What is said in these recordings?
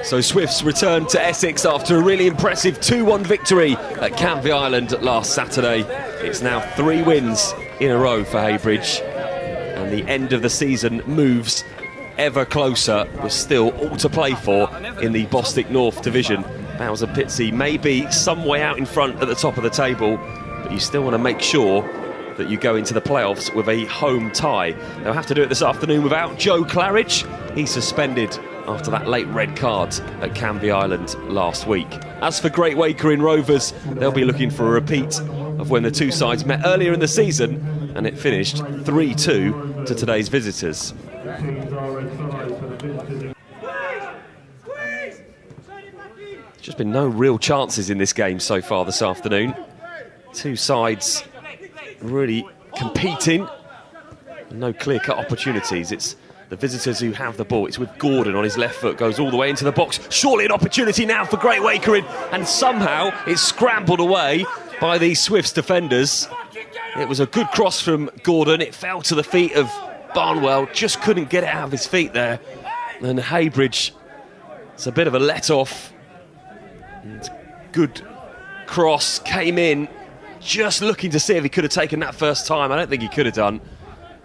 So Swifts return to Essex after a really impressive 2-1 victory at Canvey Island last Saturday. It's now 3 wins in a row for Heybridge, and the end of the season moves ever closer, with still all to play for in the Bostik North division. Bowser Pitsea may be some way out in front at the top of the table, but you still want to make sure that you go into the playoffs with a home tie. They'll have to do it this afternoon without Joe Claridge. He's suspended after that late red card at Canvey Island last week. As for Great Wakering Rovers, they'll be looking for a repeat of when the two sides met earlier in the season, and it finished 3-2 to today's visitors. Just been no real chances in this game so far this afternoon. Two sides really competing. No clear-cut opportunities. It's the visitors who have the ball. It's with Gordon on his left foot, goes all the way into the box. Surely an opportunity now for Great Wakering, and somehow it's scrambled away by the Swifts defenders. It was a good cross from Gordon. It fell to the feet of Barnwell, just couldn't get it out of his feet there. And Heybridge, it's a bit of a let-off. Good cross, came in, just looking to see if he could have taken that first time. I don't think he could have done.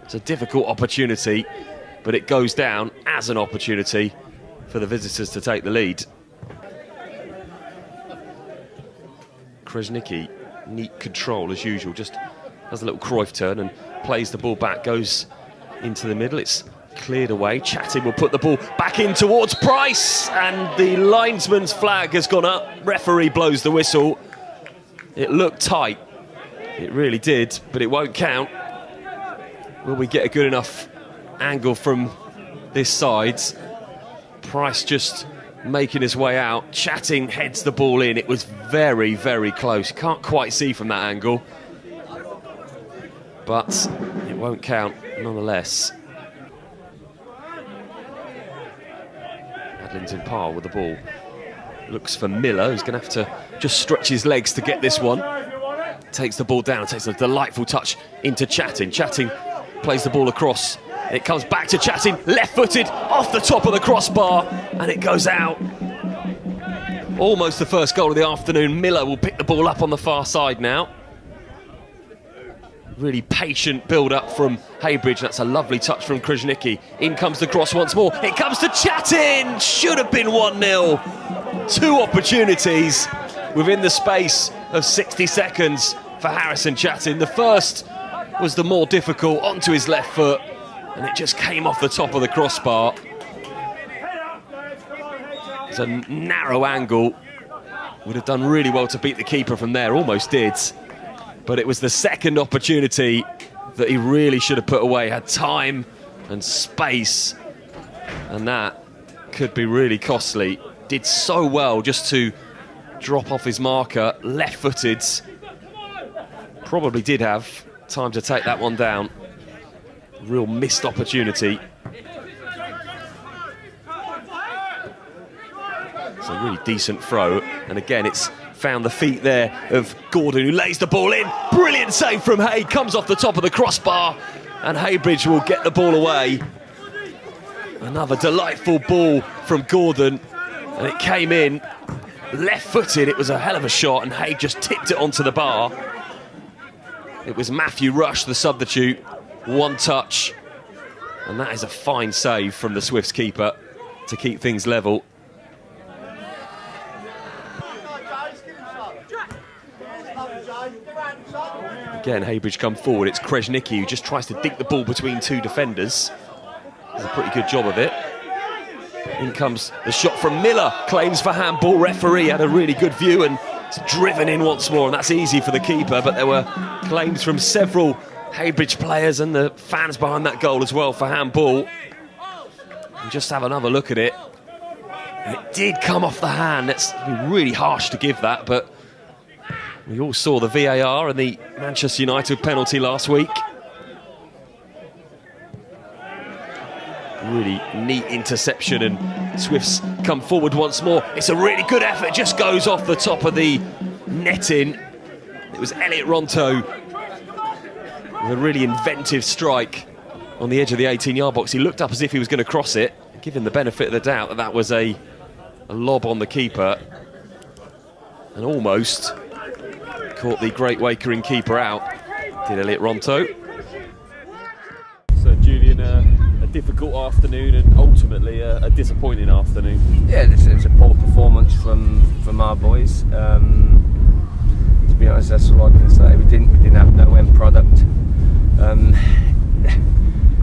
It's a difficult opportunity, but it goes down as an opportunity for the visitors to take the lead. Krasnicki, neat control as usual, just has a little Cruyff turn and plays the ball back, goes into the middle. It's cleared away. Chatting will put the ball back in towards Price, and the linesman's flag has gone up. Referee blows the whistle. It looked tight. It really did, but it won't count. Will we get a good enough angle from this side? Price just making his way out. Chatting heads the ball in. It was very, very close. Can't quite see from that angle, but it won't count nonetheless. Adlin's in par with the ball. Looks for Miller, who's going to have to just stretch his legs to get this one. Takes the ball down, takes a delightful touch into Chatting. Chatting plays the ball across. It comes back to Chatting, left-footed, off the top of the crossbar, and it goes out. Almost the first goal of the afternoon. Miller will pick the ball up on the far side now. Really patient build-up from Heybridge. That's a lovely touch from Krasnicki. In comes the cross once more. It comes to Chatting. Should have been 1-0. 2 opportunities within the space of 60 seconds for Harrison Chatting. The first was the more difficult, onto his left foot, and it just came off the top of the crossbar. It's a narrow angle. Would have done really well to beat the keeper from there. Almost did. But it was the second opportunity that he really should have put away. Had time and space, and that could be really costly. Did so well just to drop off his marker, left-footed. Probably did have time to take that one down. Real missed opportunity. It's a really decent throw, and again it's found the feet there of Gordon, who lays the ball in. Brilliant save from Hay, comes off the top of the crossbar, and Heybridge will get the ball away. Another delightful ball from Gordon, and it came in left-footed. It was a hell of a shot, and Hay just tipped it onto the bar. It was Matthew Rush, the substitute, one touch, and that is a fine save from the Swifts keeper to keep things level. Again, Heybridge come forward. It's Krasnicki who just tries to dink the ball between 2 defenders. Does a pretty good job of it. In comes the shot from Miller. Claims for handball. Referee had a really good view and it's driven in once more, and that's easy for the keeper. But there were claims from several Heybridge players and the fans behind that goal as well for handball. And just have another look at it. And it did come off the hand. It's really harsh to give that, but we all saw the VAR and the Manchester United penalty last week. Really neat interception, and Swifts come forward once more. It's a really good effort, just goes off the top of the netting. It was Elliot Ronto with a really inventive strike on the edge of the 18-yard box. He looked up as if he was going to cross it. Give him the benefit of the doubt that that was a A lob on the keeper, and almost caught the great Wakering keeper out. Did Elliot Ronto. So Julian, a difficult afternoon and ultimately a disappointing afternoon. Yeah, it was a poor performance from our boys. To be honest, that's all I can say. We didn't have no end product.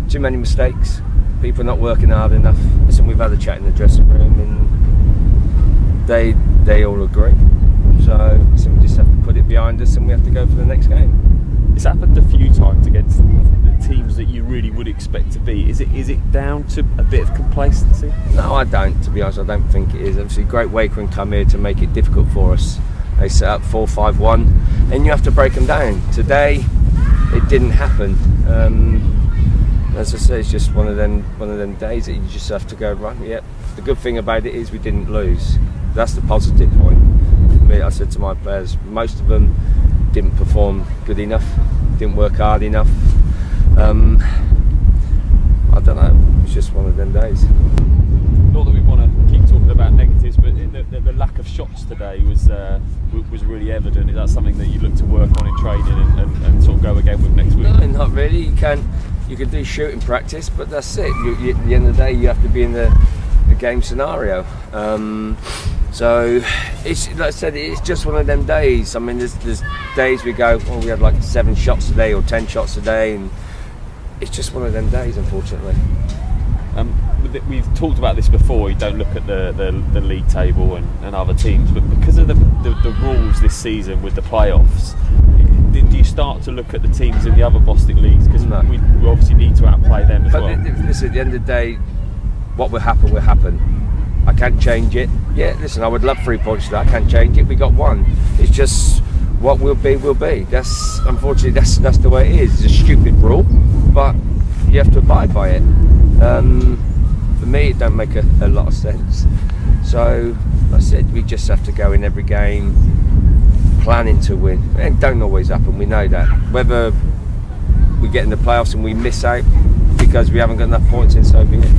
Too many mistakes. People not working hard enough. Listen, we've had a chat in the dressing room, and they all agree. So we just have to put it behind us, and we have to go for the next game. It's happened a few times against the teams that you really would expect to beat. Is it down to a bit of complacency? No, I don't. To be honest, I don't think it is. Obviously, great Wakering come here to make it difficult for us. They set up 4-5-1, and you have to break them down. Today, it didn't happen. As I say, it's just one of them days that you just have to go right. Yep. The good thing about it is we didn't lose. That's the positive point. I said to my players, most of them didn't perform good enough, didn't work hard enough. I don't know. It's just one of them days. Not that we want to keep talking about negatives, but the lack of shots today was really evident. Is that something that you look to work on in training and sort of go again with next week? No, not really. You can do shooting practice, but that's it. At the end of the day, you have to be in the game scenario. So it's like I said, it's just one of them days. I mean, there's days we go, oh, we had like 7 shots a day or 10 shots a day, and it's just one of them days, unfortunately. We've talked about this before. You don't look at the league table and other teams, but because of the rules this season with the playoffs, do you start to look at the teams in the other Bostik leagues? Because no. we obviously need to outplay them as well. Listen, at the end of the day, what will happen will happen. I can't change it. Yeah, listen, I would love 3 points today. I can't change it. We got 1. It's just what will be, will be. That's unfortunately that's the way it is. It's a stupid rule, but you have to abide by it. For me, it don't make a lot of sense. So, like I said, we just have to go in every game planning to win. It don't always happen. We know that. Whether we get in the playoffs and we miss out because we haven't got enough points in, so be it.